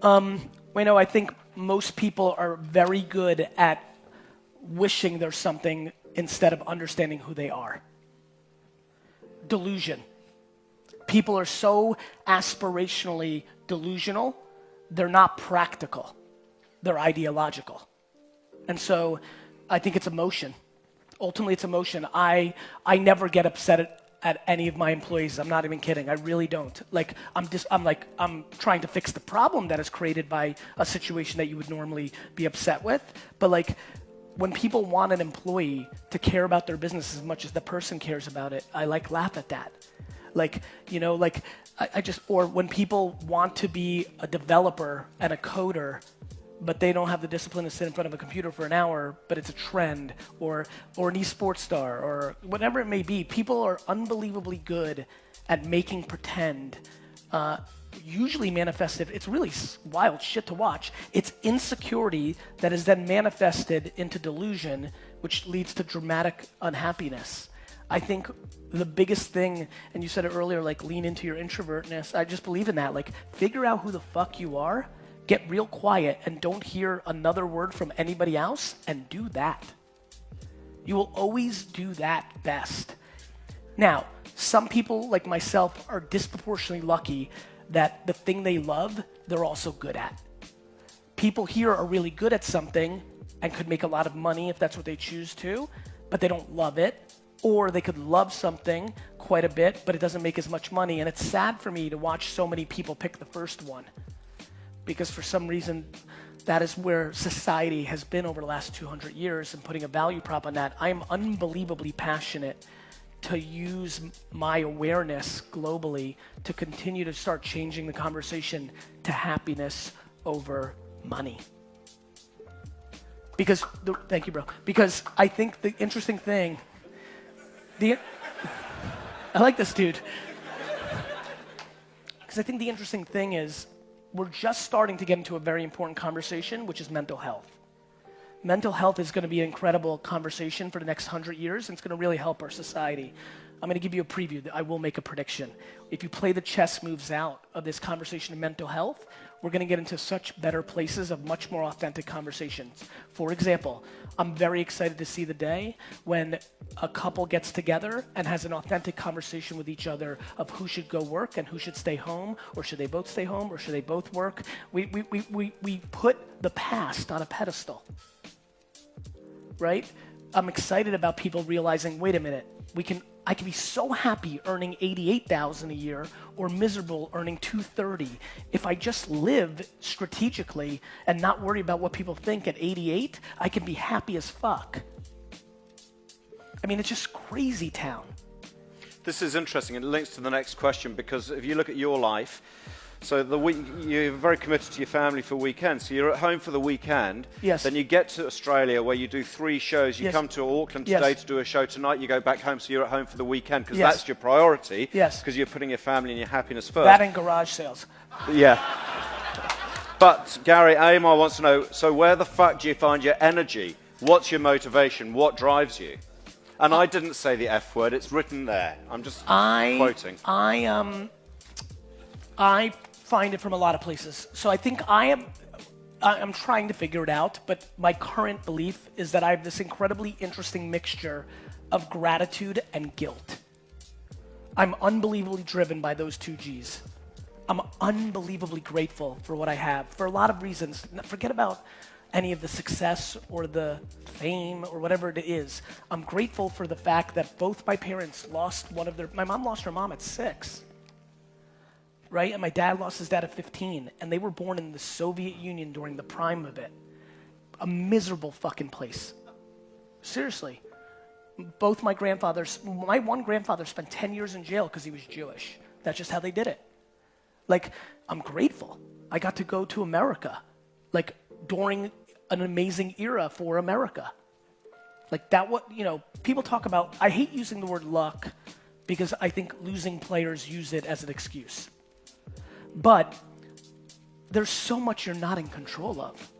I think most people are very good at wishing there's something instead of understanding who they are. Delusion. People are so aspirationally delusional, they're not practical. They're ideological. And so I think it's emotion. Ultimately, it's emotion. I never get upset at any of my employees. I'm not even kidding. I really don't. I'm trying to fix the problem that is created by a situation that you would normally be upset with. But when people want an employee to care about their business as much as the person cares about it, I laugh at that. Or when people want to be a developer and a coder, but they don't have the discipline to sit in front of a computer for an hour, but it's a trend, or an esports star, or whatever it may be. People are unbelievably good at making pretend, usually manifested. It's really wild shit to watch. It's insecurity that is then manifested into delusion, which leads to dramatic unhappiness. I think the biggest thing, and you said it earlier, lean into your introvertness. I just believe in that. Figure out who the fuck you are, get real quiet, and don't hear another word from anybody else, and do that. You will always do that best. Now, some people, like myself, are disproportionately lucky that the thing they love, they're also good at. People here are really good at something and could make a lot of money if that's what they choose to, but they don't love it. Or they could love something quite a bit, but it doesn't make as much money. And it's sad for me to watch so many people pick the first one. Because for some reason, that is where society has been over the last 200 years, and putting a value prop on that. I am unbelievably passionate to use my awareness globally to continue to start changing the conversation to happiness over money. Thank you, bro. Because I think the interesting thing, I like this dude. Because I think the interesting thing is we're just starting to get into a very important conversation, which is mental health. Mental health is going to be an incredible conversation for the next 100 years, and it's going to really help our society. I'm going to give you a preview. I will make a prediction. If you play the chess moves out of this conversation of mental health, we're going to get into such better places of much more authentic conversations. For example, I'm very excited to see the day when a couple gets together and has an authentic conversation with each other of who should go work and who should stay home, or should they both stay home, or should they both work. We put the past on a pedestal, right? I'm excited about people realizing, wait a minute, I can be so happy earning $88,000 a year, or miserable earning $230. If I just live strategically and not worry about what people think at 88, I can be happy as fuck. I mean, it's just crazy town. This is interesting. It links to the next question, because if you look at your life, so you're very committed to your family for weekends. So you're at home for the weekend. Yes. Then you get to Australia where you do 3 shows. You come to Auckland today to do a show tonight. You go back home, so you're at home for the weekend because that's your priority. Yes. Because you're putting your family and your happiness first. That and garage sales. Yeah. But Gary, Amar wants to know, so where the fuck do you find your energy? What's your motivation? What drives you? And I didn't say the F word. It's written there. I'm just quoting. I find it from a lot of places. So I think I'm trying to figure it out, but my current belief is that I have this incredibly interesting mixture of gratitude and guilt. I'm unbelievably driven by those 2 G's. I'm unbelievably grateful for what I have for a lot of reasons. Forget about any of the success or the fame or whatever it is. I'm grateful for the fact that both my parents lost my mom lost her mom at 6. Right? And my dad lost his dad at 15, and they were born in the Soviet Union during the prime of it. A miserable fucking place. Seriously. Both my one grandfather spent 10 years in jail because he was Jewish. That's just how they did it. I'm grateful. I got to go to America, during an amazing era for America. People talk about, I hate using the word luck because I think losing players use it as an excuse. But there's so much you're not in control of.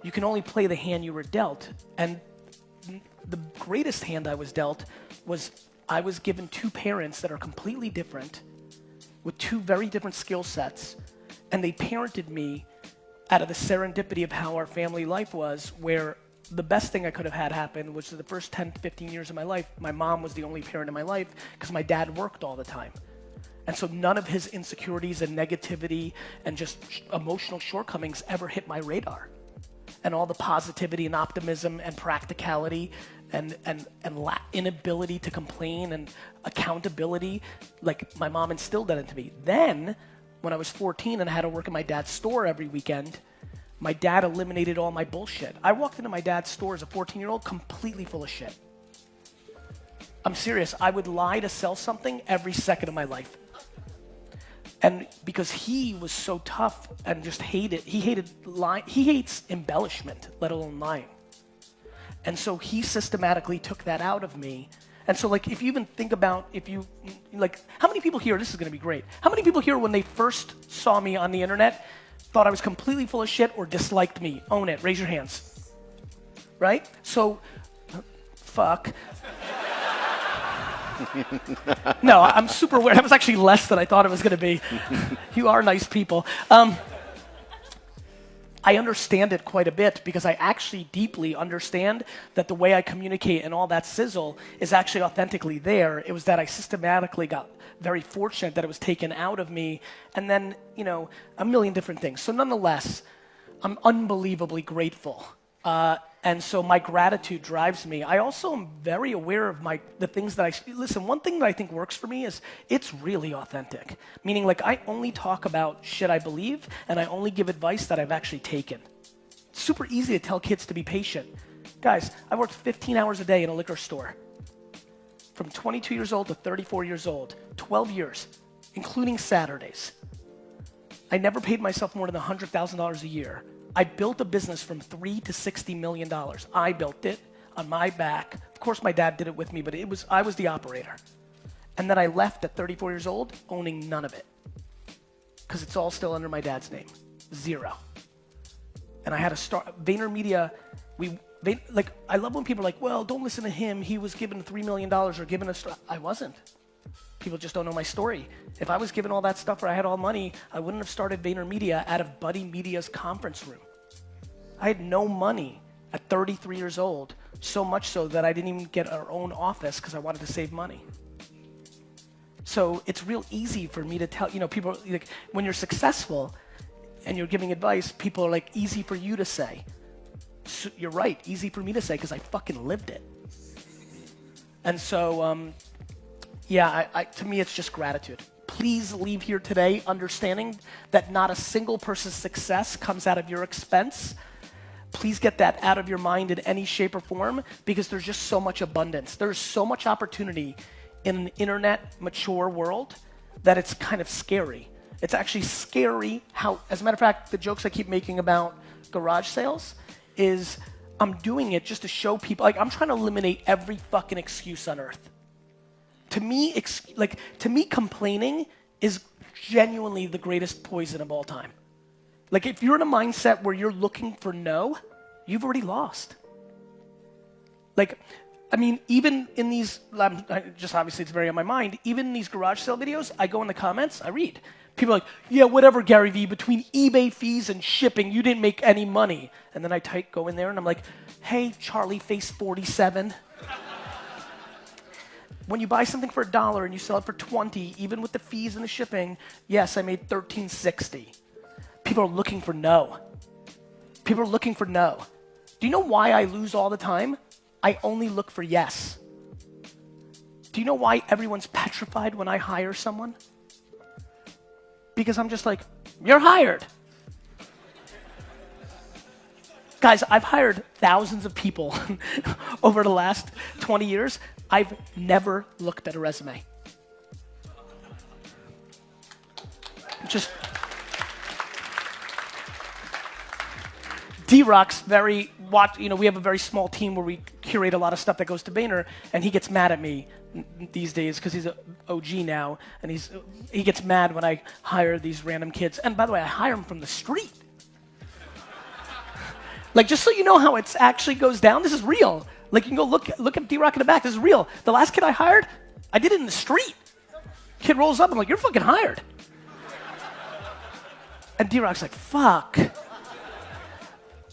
You can only play the hand you were dealt. And the greatest hand I was dealt was I was given 2 parents that are completely different, with 2 very different skill sets, And they parented me out of the serendipity of how our family life was, where the best thing I could have had happen was the first 10, 15 years of my life, my mom was the only parent in my life because my dad worked all the time. And so none of his insecurities and negativity and just emotional shortcomings ever hit my radar. And all the positivity and optimism and practicality and inability to complain and accountability, like my mom instilled that into me. Then, when I was 14 and I had to work at my dad's store every weekend, my dad eliminated all my bullshit. I walked into my dad's store as a 14-year-old completely full of shit. I'm serious. I would lie to sell something every second of my life. And because he was so tough and just he hates embellishment, let alone lying. And so he systematically took that out of me. And so like, if you even think about, how many people here, this is gonna be great. How many people here when they first saw me on the internet thought I was completely full of shit or disliked me? Own it, raise your hands. Right? So, fuck. No, I'm super weird. That was actually less than I thought it was going to be. You are nice people. I understand it quite a bit because I actually deeply understand that the way I communicate and all that sizzle is actually authentically there. It was that I systematically got very fortunate that it was taken out of me, and then, a million different things. So nonetheless, I'm unbelievably grateful. And so my gratitude drives me. I also am very aware of the things that listen, one thing that I think works for me is it's really authentic. Meaning like I only talk about shit I believe and I only give advice that I've actually taken. It's super easy to tell kids to be patient. Guys, I worked 15 hours a day in a liquor store. From 22 years old to 34 years old, 12 years, including Saturdays. I never paid myself more than $100,000 a year. I built a business from $3 to $60 million. I built it on my back. Of course, my dad did it with me, but I was the operator. And then I left at 34 years old, owning none of it. Because it's all still under my dad's name. Zero. And I had to start, VaynerMedia, I love when people are like, well, don't listen to him. He was given $3 million or given a, I wasn't. People just don't know my story. If I was given all that stuff or I had all money, I wouldn't have started VaynerMedia out of Buddy Media's conference room. I had no money at 33 years old, so much so that I didn't even get our own office because I wanted to save money. So it's real easy for me to tell, people, like, when you're successful and you're giving advice, people are like, easy for you to say. So you're right, easy for me to say because I fucking lived it. And so, to me, it's just gratitude. Please leave here today understanding that not a single person's success comes out of your expense. Please get that out of your mind in any shape or form because there's just so much abundance. There's so much opportunity in an internet mature world that it's kind of scary. It's actually scary how, as a matter of fact, the jokes I keep making about garage sales is I'm doing it just to show people, like I'm trying to eliminate every fucking excuse on earth. To me, complaining is genuinely the greatest poison of all time. Like, if you're in a mindset where you're looking for no, you've already lost. Like, I mean, even in these, just obviously it's very on my mind, even in these garage sale videos, I go in the comments, I read. People are like, yeah, whatever, Gary Vee, between eBay fees and shipping, you didn't make any money. And then I go in there and I'm like, hey, Charlie Face 47. When you buy something for $1 and you sell it for $20, even with the fees and the shipping, yes, I made $13.60. People are looking for no. People are looking for no. Do you know why I lose all the time? I only look for yes. Do you know why everyone's petrified when I hire someone? Because I'm just like, you're hired. Guys, I've hired thousands of people over the last 20 years. I've never looked at a resume. Just D-Rock's we have a very small team where we curate a lot of stuff that goes to Vayner, and he gets mad at me these days because he's an OG now, and he gets mad when I hire these random kids. And by the way, I hire them from the street. Like, just so you know how it actually goes down, this is real. Like, you can go look at D-Rock in the back. This is real. The last kid I hired, I did it in the street. Kid rolls up. I'm like, you're fucking hired. And D-Rock's like, fuck.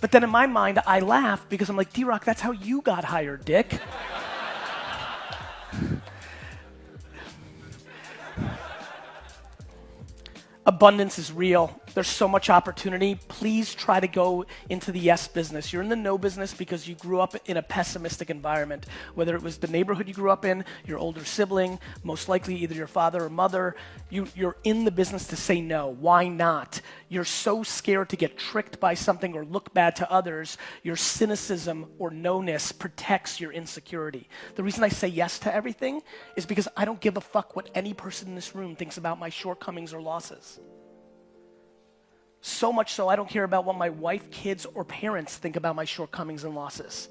But then in my mind, I laugh because I'm like, D-Rock, that's how you got hired, dick. Abundance is real. There's so much opportunity. Please try to go into the yes business. You're in the no business because you grew up in a pessimistic environment, whether it was the neighborhood you grew up in, your older sibling, most likely either your father or mother. You're in the business to say no. Why not? You're so scared to get tricked by something or look bad to others. Your cynicism or no-ness protects your insecurity. The reason I say yes to everything is because I don't give a fuck what any person in this room thinks about my shortcomings or losses. So much so I don't care about what my wife, kids, or parents think about my shortcomings and losses.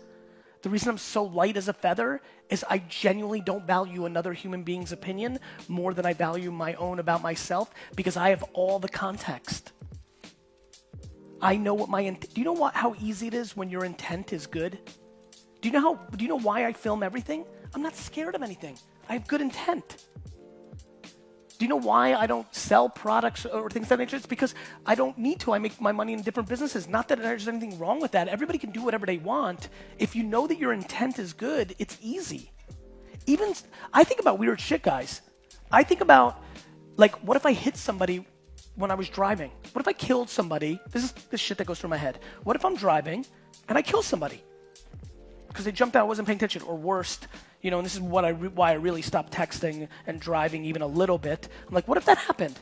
The reason I'm so light as a feather is I genuinely don't value another human being's opinion more than I value my own about myself because I have all the context. I know what do you know how easy it is when your intent is good? Do you know why I film everything? I'm not scared of anything. I have good intent. Do you know why I don't sell products or things of that nature? It's because I don't need to. I make my money in different businesses. Not that there's anything wrong with that. Everybody can do whatever they want. If you know that your intent is good, it's easy. Even, I think about weird shit, guys. I think about, like, what if I hit somebody when I was driving? What if I killed somebody? This is the shit that goes through my head. What if I'm driving and I kill somebody? Because they jumped out, I wasn't paying attention, or worst, and this is why I really stopped texting and driving even a little bit. I'm like, what if that happened?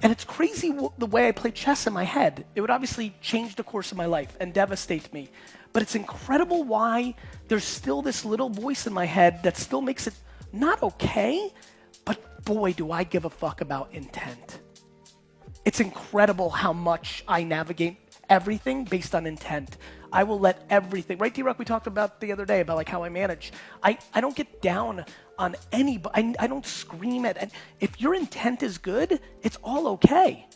And it's crazy the way I play chess in my head. It would obviously change the course of my life and devastate me. But it's incredible why there's still this little voice in my head that still makes it not okay, but boy, do I give a fuck about intent. It's incredible how much I navigate everything based on intent. I will let everything, right, D-Rock, we talked about the other day about like how I manage. I don't get down on anybody. I don't scream at, and if your intent is good, it's all okay.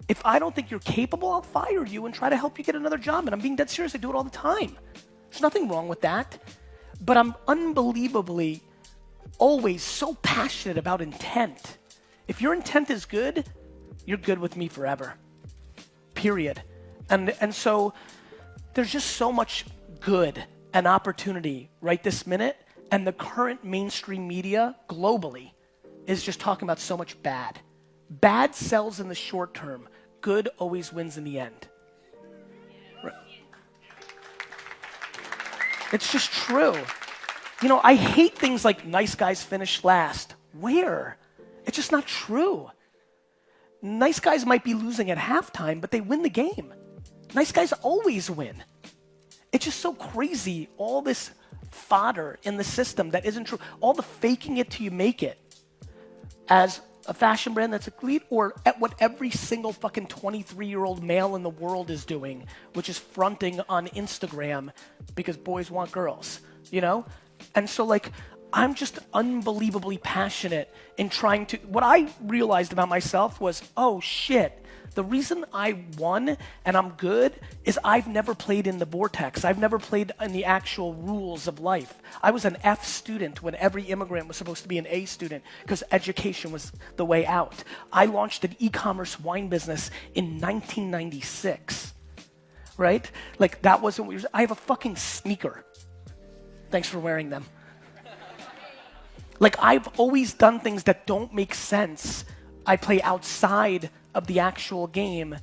If I don't think you're capable, I'll fire you and try to help you get another job. And I'm being dead serious, I do it all the time. There's nothing wrong with that. But I'm unbelievably always so passionate about intent. If your intent is good, you're good with me forever. Period. And so there's just so much good and opportunity right this minute, and the current mainstream media globally is just talking about so much bad. Bad sells in the short term. Good always wins in the end. Right. It's just true. I hate things like nice guys finish last. Where? It's just not true. Nice guys might be losing at halftime, but they win the game. Nice guys always win. It's just so crazy, all this fodder in the system that isn't true. All the faking it till you make it as a fashion brand that's elite, or at what every single fucking 23-year-old male in the world is doing, which is fronting on Instagram because boys want girls, And so, like, I'm just unbelievably passionate in trying to, what I realized about myself was, oh shit, the reason I won and I'm good is I've never played in the vortex. I've never played in the actual rules of life. I was an F student when every immigrant was supposed to be an A student because education was the way out. I launched an e-commerce wine business in 1996, right? Like that wasn't what I have a fucking sneaker. Thanks for wearing them. Like I've always done things that don't make sense. I play outside of the actual game,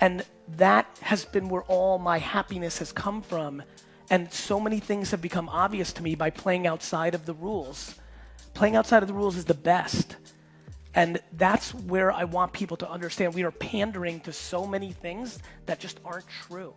and that has been where all my happiness has come from. And so many things have become obvious to me by playing outside of the rules. Playing outside of the rules is the best. And that's where I want people to understand we are pandering to so many things that just aren't true.